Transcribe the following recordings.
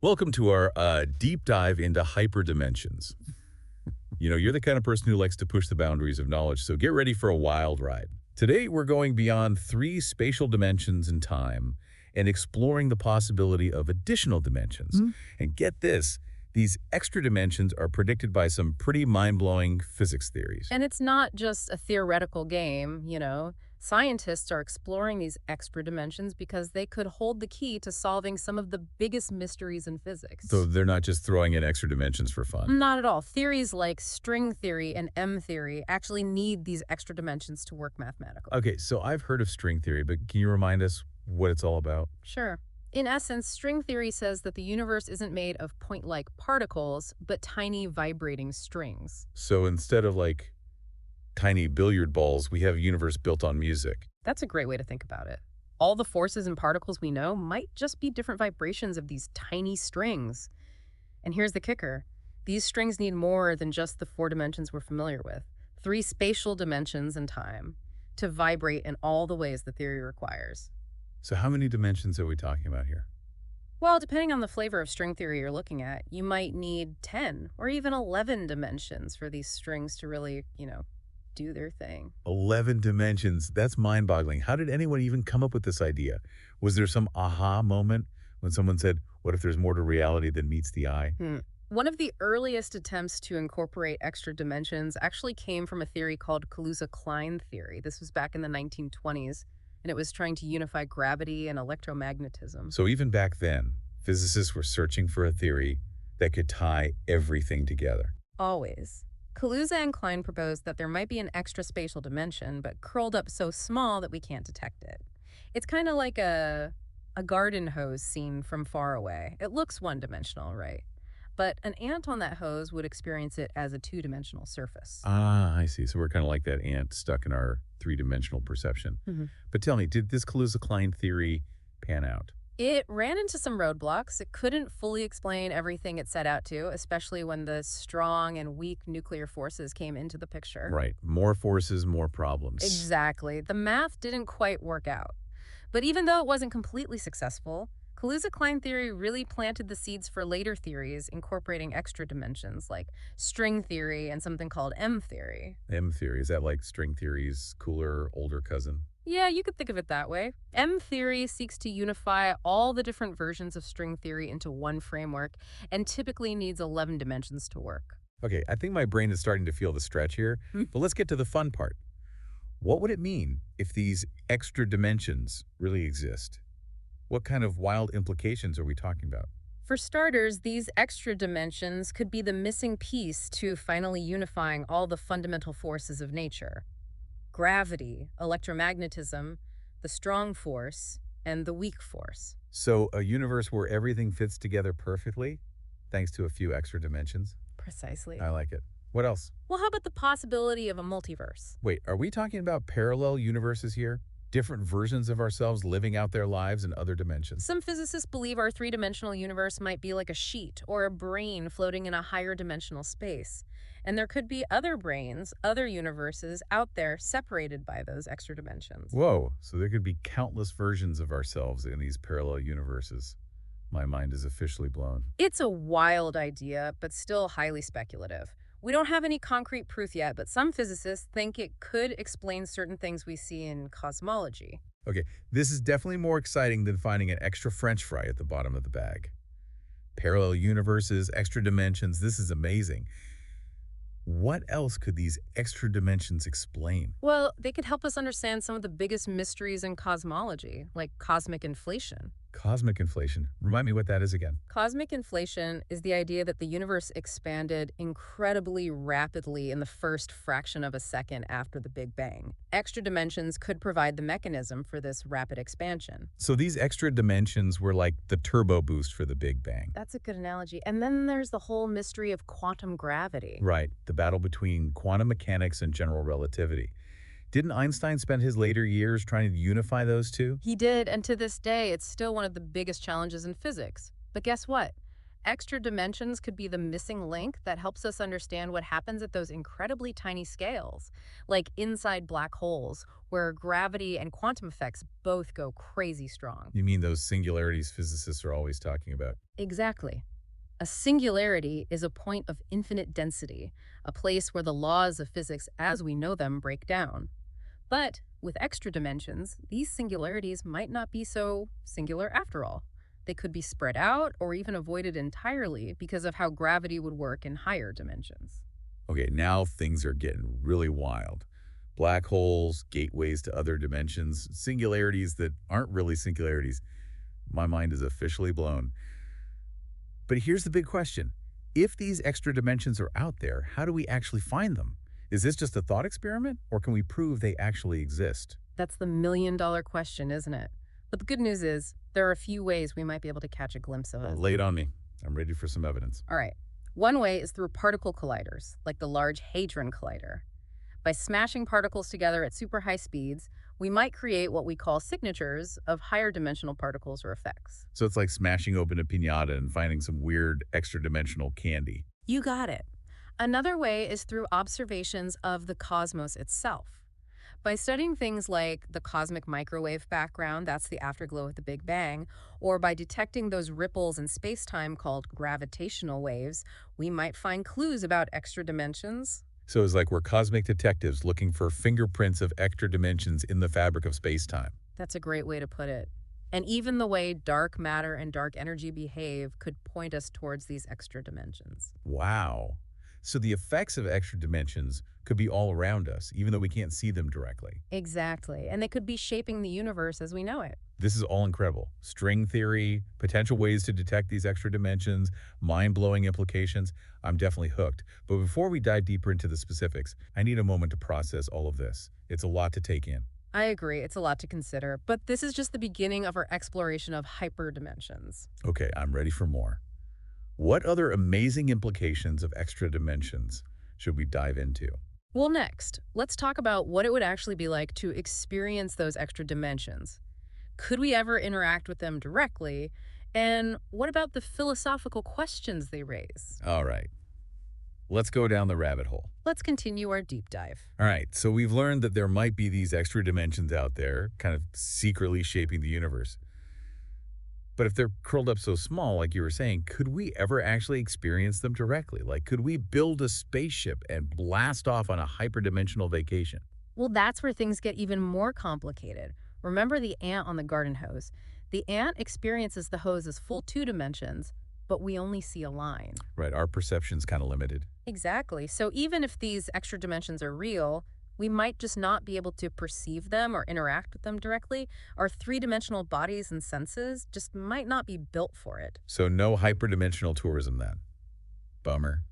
Welcome to our deep dive into hyperdimensions. You're the kind of person who likes to push the boundaries of knowledge, so get ready for a wild ride. Today, we're going beyond three spatial dimensions in time and exploring the possibility of additional dimensions. Mm. And get this, these extra dimensions are predicted by some pretty mind-blowing physics theories. And it's not just a theoretical game. Scientists are exploring these extra dimensions because they could hold the key to solving some of the biggest mysteries in physics. So they're not just throwing in extra dimensions for fun. Not at all. Theories like string theory and M theory actually need these extra dimensions to work mathematically. Okay, so I've heard of string theory, but can you remind us what it's all about? Sure. In essence, string theory says that the universe isn't made of point-like particles, but tiny vibrating strings. So instead of like tiny billiard balls, we have a universe built on music. That's a great way to think about it. All the forces and particles we know might just be different vibrations of these tiny strings. And here's the kicker. These strings need more than just the four dimensions we're familiar with. Three spatial dimensions and time to vibrate in all the ways the theory requires. So how many dimensions are we talking about here? Well, depending on the flavor of string theory you're looking at, you might need 10 or even 11 dimensions for these strings to really, do their thing. 11 dimensions. That's mind-boggling. How did anyone even come up with this idea? Was there some aha moment when someone said, what if there's more to reality than meets the eye? One of the earliest attempts to incorporate extra dimensions actually came from a theory called Kaluza-Klein theory. This was back in the 1920s, and it was trying to unify gravity and electromagnetism. So even back then, physicists were searching for a theory that could tie everything together. Always. Kaluza and Klein proposed that there might be an extra spatial dimension, but curled up so small that we can't detect it. It's kind of like a garden hose seen from far away. It looks one-dimensional, right? But an ant on that hose would experience it as a two-dimensional surface. Ah, I see. So we're kind of like that ant stuck in our three-dimensional perception. Mhm. But tell me, did this Kaluza-Klein theory pan out? It ran into some roadblocks. It couldn't fully explain everything it set out to, especially when the strong and weak nuclear forces came into the picture. Right. More forces, more problems. Exactly. The math didn't quite work out. But even though it wasn't completely successful, Kaluza-Klein theory really planted the seeds for later theories incorporating extra dimensions like string theory and something called M theory. M theory, is that like string theory's cooler, older cousin? Yeah, you could think of it that way. M theory seeks to unify all the different versions of string theory into one framework and typically needs 11 dimensions to work. Okay, I think my brain is starting to feel the stretch here, but let's get to the fun part. What would it mean if these extra dimensions really exist? What kind of wild implications are we talking about? For starters, these extra dimensions could be the missing piece to finally unifying all the fundamental forces of nature. Gravity, electromagnetism, the strong force, and the weak force. So a universe where everything fits together perfectly, thanks to a few extra dimensions? Precisely. I like it. What else? Well, how about the possibility of a multiverse? Wait, are we talking about parallel universes here? Different versions of ourselves living out their lives in other dimensions? Some physicists believe our three-dimensional universe might be like a sheet or a brain floating in a higher dimensional space. And there could be other brains, other universes out there separated by those extra dimensions. Whoa, so there could be countless versions of ourselves in these parallel universes. My mind is officially blown. It's a wild idea, but still highly speculative. We don't have any concrete proof yet, but some physicists think it could explain certain things we see in cosmology. Okay, this is definitely more exciting than finding an extra French fry at the bottom of the bag. Parallel universes, extra dimensions, this is amazing. What else could these extra dimensions explain? Well, they could help us understand some of the biggest mysteries in cosmology, like cosmic inflation. Cosmic inflation. Remind me what that is again. Cosmic inflation is the idea that the universe expanded incredibly rapidly in the first fraction of a second after the Big Bang. Extra dimensions could provide the mechanism for this rapid expansion. So these extra dimensions were like the turbo boost for the Big Bang. That's a good analogy. And then there's the whole mystery of quantum gravity. Right, the battle between quantum mechanics and general relativity. Didn't Einstein spend his later years trying to unify those two? He did, and to this day, it's still one of the biggest challenges in physics. But guess what? Extra dimensions could be the missing link that helps us understand what happens at those incredibly tiny scales, like inside black holes, where gravity and quantum effects both go crazy strong. You mean those singularities physicists are always talking about? Exactly. A singularity is a point of infinite density, a place where the laws of physics as we know them break down. But with extra dimensions, these singularities might not be so singular after all. They could be spread out or even avoided entirely because of how gravity would work in higher dimensions. Okay, now things are getting really wild. Black holes, gateways to other dimensions, singularities that aren't really singularities. My mind is officially blown. But here's the big question. If these extra dimensions are out there, how do we actually find them? Is this just a thought experiment, or can we prove they actually exist? That's the million-dollar question, isn't it? But the good news is, there are a few ways we might be able to catch a glimpse of it. Lay it on me. I'm ready for some evidence. All right. One way is through particle colliders, like the Large Hadron Collider. By smashing particles together at super high speeds, we might create what we call signatures of higher dimensional particles or effects. So it's like smashing open a piñata and finding some weird extra dimensional candy. You got it. Another way is through observations of the cosmos itself. By studying things like the cosmic microwave background, that's the afterglow of the Big Bang, or by detecting those ripples in space-time called gravitational waves, we might find clues about extra dimensions. So it's like we're cosmic detectives looking for fingerprints of extra dimensions in the fabric of space-time. That's a great way to put it. And even the way dark matter and dark energy behave could point us towards these extra dimensions. Wow. So the effects of extra dimensions could be all around us, even though we can't see them directly. Exactly. And they could be shaping the universe as we know it. This is all incredible. String theory, potential ways to detect these extra dimensions, mind-blowing implications. I'm definitely hooked. But before we dive deeper into the specifics, I need a moment to process all of this. It's a lot to take in. I agree, it's a lot to consider, but this is just the beginning of our exploration of hyperdimensions. Okay, I'm ready for more. What other amazing implications of extra dimensions should we dive into? Well, next, let's talk about what it would actually be like to experience those extra dimensions. Could we ever interact with them directly? And what about the philosophical questions they raise? All right, let's go down the rabbit hole. Let's continue our deep dive. All right, so we've learned that there might be these extra dimensions out there, kind of secretly shaping the universe. But if they're curled up so small, like you were saying, could we ever actually experience them directly? Like, could we build a spaceship and blast off on a hyperdimensional vacation? Well, that's where things get even more complicated. Remember the ant on the garden hose? The ant experiences the hose as full 2 dimensions, but we only see a line. Right, our perception's kind of limited. Exactly. So even if these extra dimensions are real, we might just not be able to perceive them or interact with them directly. Our 3 dimensional bodies and senses just might not be built for it. So no hyperdimensional tourism then. Bummer.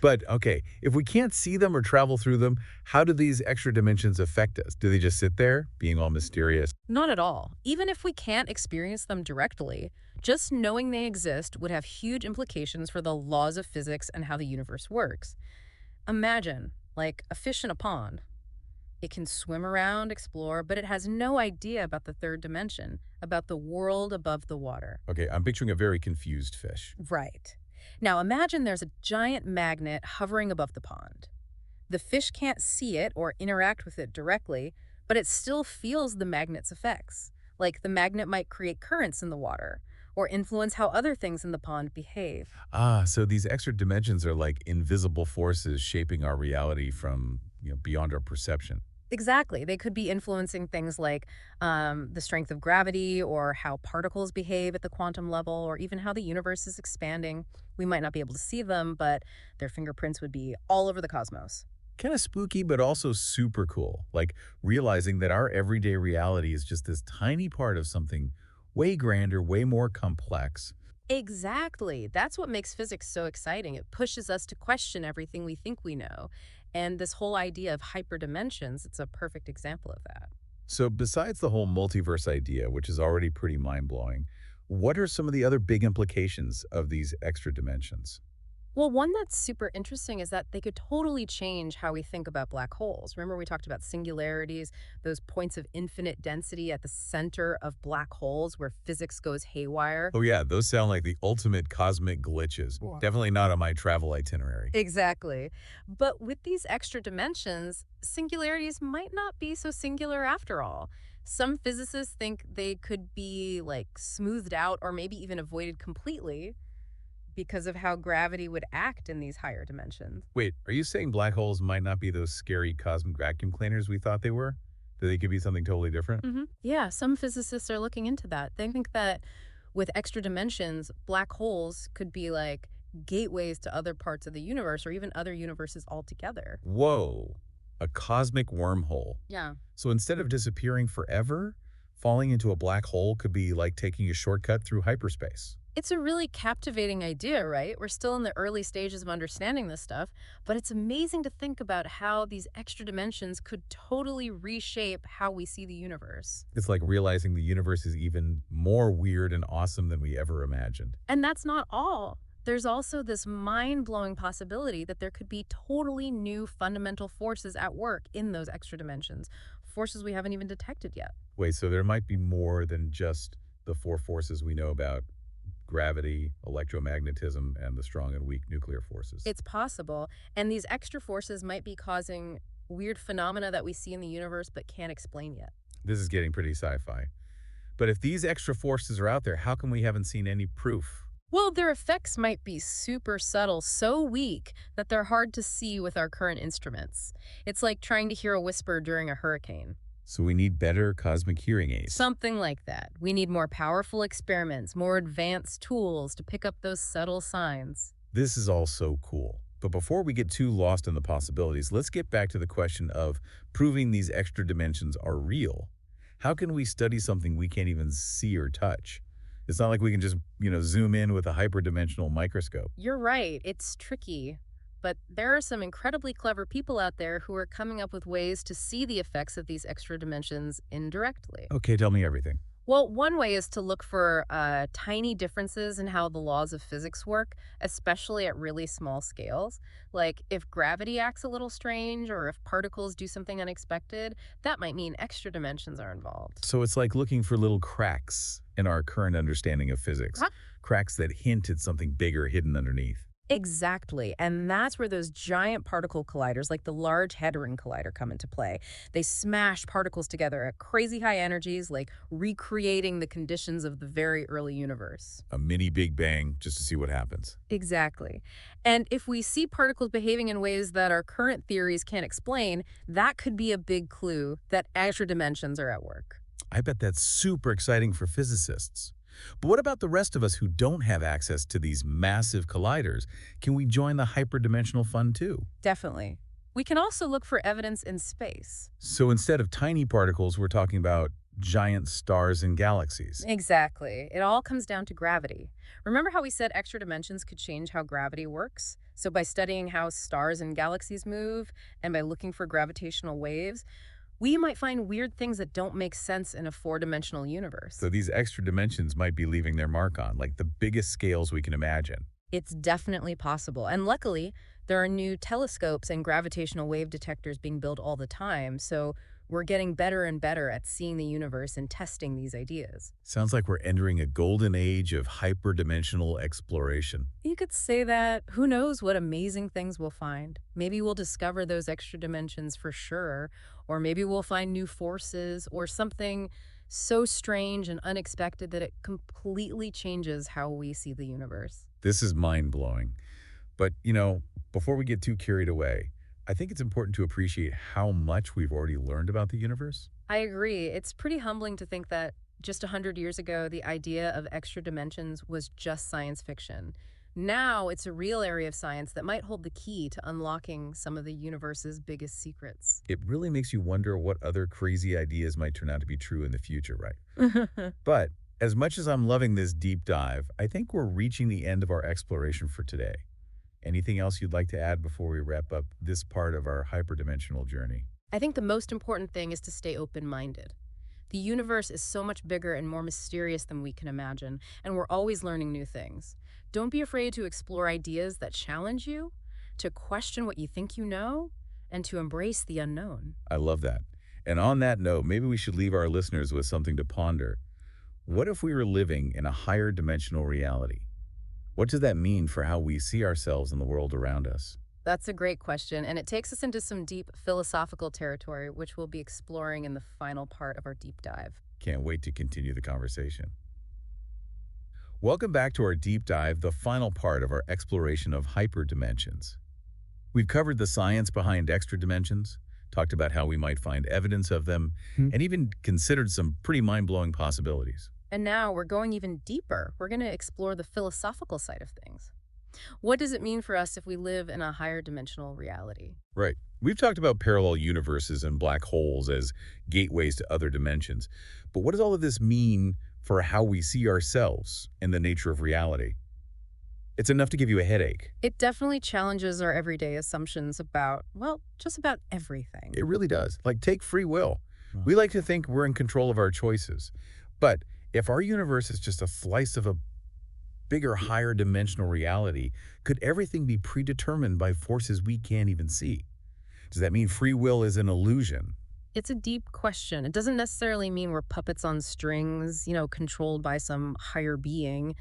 But, okay, if we can't see them or travel through them, how do these extra dimensions affect us? Do they just sit there, being all mysterious? Not at all. Even if we can't experience them directly, just knowing they exist would have huge implications for the laws of physics and how the universe works. Imagine, like a fish in a pond. It can swim around, explore, but it has no idea about the third dimension, about the world above the water. Okay, I'm picturing a very confused fish. Right. Now imagine there's a giant magnet hovering above the pond. The fish can't see it or interact with it directly, but it still feels the magnet's effects. Like the magnet might create currents in the water or influence how other things in the pond behave. Ah, so these extra dimensions are like invisible forces shaping our reality from, beyond our perception. Exactly. They could be influencing things like the strength of gravity or how particles behave at the quantum level or even how the universe is expanding. We might not be able to see them, but their fingerprints would be all over the cosmos. Kind of spooky, but also super cool. Like realizing that our everyday reality is just this tiny part of something way grander, way more complex. Exactly. That's what makes physics so exciting. It pushes us to question everything we think we know. And this whole idea of hyperdimensions, it's a perfect example of that. So besides the whole multiverse idea, which is already pretty mind-blowing, what are some of the other big implications of these extra dimensions? Well, one that's super interesting is that they could totally change how we think about black holes. Remember, we talked about singularities, those points of infinite density at the center of black holes where physics goes haywire? Oh yeah, those sound like the ultimate cosmic glitches. Wow. Definitely not on my travel itinerary. Exactly. But with these extra dimensions, singularities might not be so singular after all. Some physicists think they could be like smoothed out or maybe even avoided completely because of how gravity would act in these higher dimensions. Wait, are you saying black holes might not be those scary cosmic vacuum cleaners we thought they were? That they could be something totally different? Yeah, some physicists are looking into that. They think that with extra dimensions, black holes could be like gateways to other parts of the universe or even other universes altogether. Whoa, a cosmic wormhole. Yeah. So instead of disappearing forever, falling into a black hole could be like taking a shortcut through hyperspace. It's a really captivating idea, right? We're still in the early stages of understanding this stuff, but it's amazing to think about how these extra dimensions could totally reshape how we see the universe. It's like realizing the universe is even more weird and awesome than we ever imagined. And that's not all. There's also this mind blowing possibility that there could be totally new fundamental forces at work in those extra dimensions, forces we haven't even detected yet. Wait, so there might be more than just the four forces we know about: gravity, electromagnetism, and the strong and weak nuclear forces. It's possible, and these extra forces might be causing weird phenomena that we see in the universe but can't explain yet. This is getting pretty sci-fi. But if these extra forces are out there, how come we haven't seen any proof? Well, their effects might be super subtle, so weak that they're hard to see with our current instruments. It's like trying to hear a whisper during a hurricane. So we need better cosmic hearing aids. Something like that. We need more powerful experiments, more advanced tools to pick up those subtle signs. This is all so cool. But before we get too lost in the possibilities, let's get back to the question of proving these extra dimensions are real. How can we study something we can't even see or touch? It's not like we can just, zoom in with a hyperdimensional microscope. You're right, it's tricky. But there are some incredibly clever people out there who are coming up with ways to see the effects of these extra dimensions indirectly. Okay, tell me everything. Well, one way is to look for tiny differences in how the laws of physics work, especially at really small scales. Like if gravity acts a little strange or if particles do something unexpected, that might mean extra dimensions are involved. So it's like looking for little cracks in our current understanding of physics. Huh? Cracks that hint at something bigger hidden underneath. Exactly. And that's where those giant particle colliders, like the Large Hadron Collider, come into play. They smash particles together at crazy high energies, like recreating the conditions of the very early universe. A mini Big Bang just to see what happens. Exactly. And if we see particles behaving in ways that our current theories can't explain, that could be a big clue that extra dimensions are at work. I bet that's super exciting for physicists. But what about the rest of us who don't have access to these massive colliders? Can we join the hyperdimensional fun too? Definitely. We can also look for evidence in space. So instead of tiny particles, we're talking about giant stars and galaxies. Exactly. It all comes down to gravity. Remember how we said extra dimensions could change how gravity works? So by studying how stars and galaxies move and by looking for gravitational waves, we might find weird things that don't make sense in a four-dimensional universe. So these extra dimensions might be leaving their mark on, like the biggest scales we can imagine. It's definitely possible. And luckily, there are new telescopes and gravitational wave detectors being built all the time, so we're getting better and better at seeing the universe and testing these ideas. Sounds like we're entering a golden age of hyperdimensional exploration. You could say that. Who knows what amazing things we'll find? Maybe we'll discover those extra dimensions for sure, or maybe we'll find new forces or something so strange and unexpected that it completely changes how we see the universe. This is mind-blowing. But, before we get too carried away, I think it's important to appreciate how much we've already learned about the universe. I agree. It's pretty humbling to think that just 100 years ago, the idea of extra dimensions was just science fiction. Now it's a real area of science that might hold the key to unlocking some of the universe's biggest secrets. It really makes you wonder what other crazy ideas might turn out to be true in the future, right? But as much as I'm loving this deep dive, I think we're reaching the end of our exploration for today. Anything else you'd like to add before we wrap up this part of our hyperdimensional journey? I think the most important thing is to stay open-minded. The universe is so much bigger and more mysterious than we can imagine, and we're always learning new things. Don't be afraid to explore ideas that challenge you, to question what you think you know, and to embrace the unknown. I love that. And on that note, maybe we should leave our listeners with something to ponder. What if we were living in a higher dimensional reality? What does that mean for how we see ourselves in the world around us? That's a great question, and it takes us into some deep philosophical territory, which we'll be exploring in the final part of our deep dive. Can't wait to continue the conversation. Welcome back to our deep dive, the final part of our exploration of hyperdimensions. We've covered the science behind extra dimensions, talked about how we might find evidence of them, and even considered some pretty mind-blowing possibilities. And now we're going even deeper. We're going to explore the philosophical side of things. What does it mean for us if we live in a higher dimensional reality? Right. We've talked about parallel universes and black holes as gateways to other dimensions. But what does all of this mean for how we see ourselves and the nature of reality? It's enough to give you a headache. It definitely challenges our everyday assumptions about, well, just about everything. It really does. Like, take free will. We like to think we're in control of our choices. But if our universe is just a slice of a bigger, higher dimensional reality, could everything be predetermined by forces we can't even see? Does that mean free will is an illusion? It's a deep question. It doesn't necessarily mean we're puppets on strings, controlled by some higher being.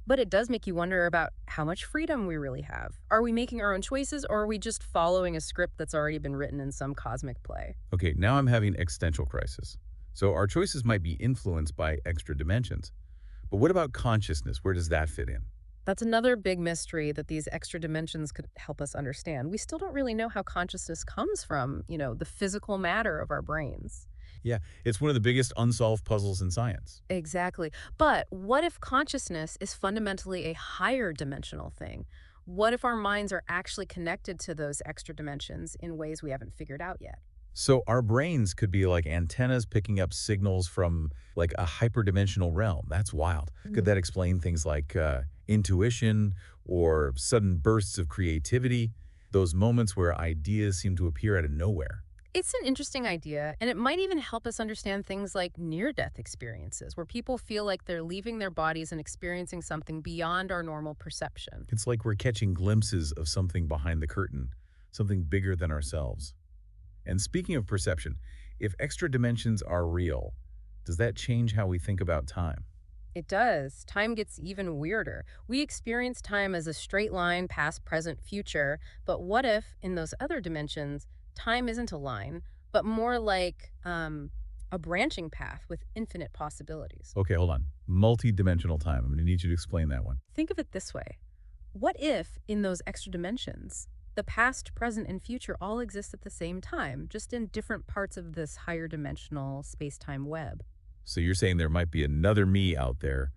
But it does make you wonder about how much freedom we really have. Are we making our own choices, or are we just following a script that's already been written in some cosmic play? Okay, now I'm having existential crisis. So our choices might be influenced by extra dimensions. But what about consciousness? Where does that fit in? That's another big mystery that these extra dimensions could help us understand. We still don't really know how consciousness comes from, the physical matter of our brains. Yeah, it's one of the biggest unsolved puzzles in science. Exactly. But what if consciousness is fundamentally a higher dimensional thing? What if our minds are actually connected to those extra dimensions in ways we haven't figured out yet? So our brains could be like antennas picking up signals from like a hyperdimensional realm. That's wild. Could that explain things like intuition or sudden bursts of creativity? Those moments where ideas seem to appear out of nowhere. It's an interesting idea, and it might even help us understand things like near-death experiences, where people feel like they're leaving their bodies and experiencing something beyond our normal perception. It's like we're catching glimpses of something behind the curtain, something bigger than ourselves. And speaking of perception, if extra dimensions are real, does that change how we think about time? It does. Time gets even weirder. We experience time as a straight line, past, present, future, but what if, in those other dimensions, time isn't a line, but more like a branching path with infinite possibilities? Okay, hold on. Multi-dimensional time. I'm going to need you to explain that one. Think of it this way. What if, in those extra dimensions, the past, present, and future all exist at the same time, just in different parts of this higher dimensional space-time web? So you're saying there might be another me out there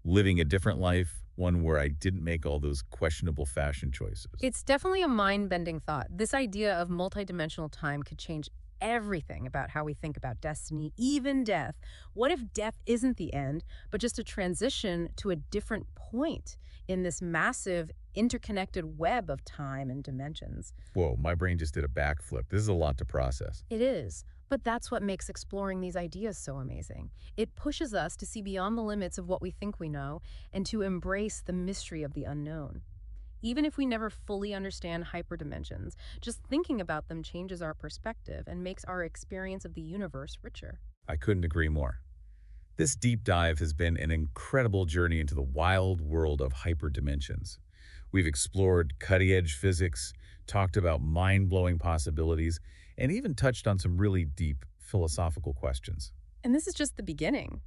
living a different life, one where I didn't make all those questionable fashion choices. It's definitely a mind-bending thought. This idea of multidimensional time could change everything about how we think about destiny, even death. What if death isn't the end, but just a transition to a different point in this massive interconnected web of time and dimensions? Whoa, my brain just did a backflip. This is a lot to process. It is. But that's what makes exploring these ideas so amazing. It pushes us to see beyond the limits of what we think we know and to embrace the mystery of the unknown. Even if we never fully understand hyperdimensions, just thinking about them changes our perspective and makes our experience of the universe richer. I couldn't agree more. This deep dive has been an incredible journey into the wild world of hyperdimensions. We've explored cutting-edge physics, talked about mind-blowing possibilities, and even touched on some really deep philosophical questions. And this is just the beginning.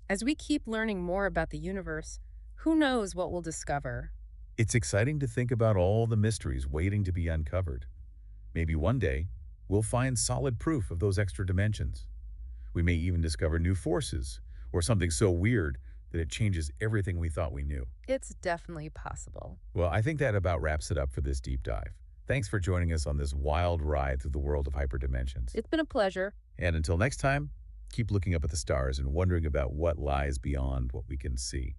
As we keep learning more about the universe, who knows what we'll discover? It's exciting to think about all the mysteries waiting to be uncovered. Maybe one day, we'll find solid proof of those extra dimensions. We may even discover new forces, or something so weird that it changes everything we thought we knew. It's definitely possible. Well, I think that about wraps it up for this deep dive. Thanks for joining us on this wild ride through the world of hyperdimensions. It's been a pleasure. And until next time, keep looking up at the stars and wondering about what lies beyond what we can see.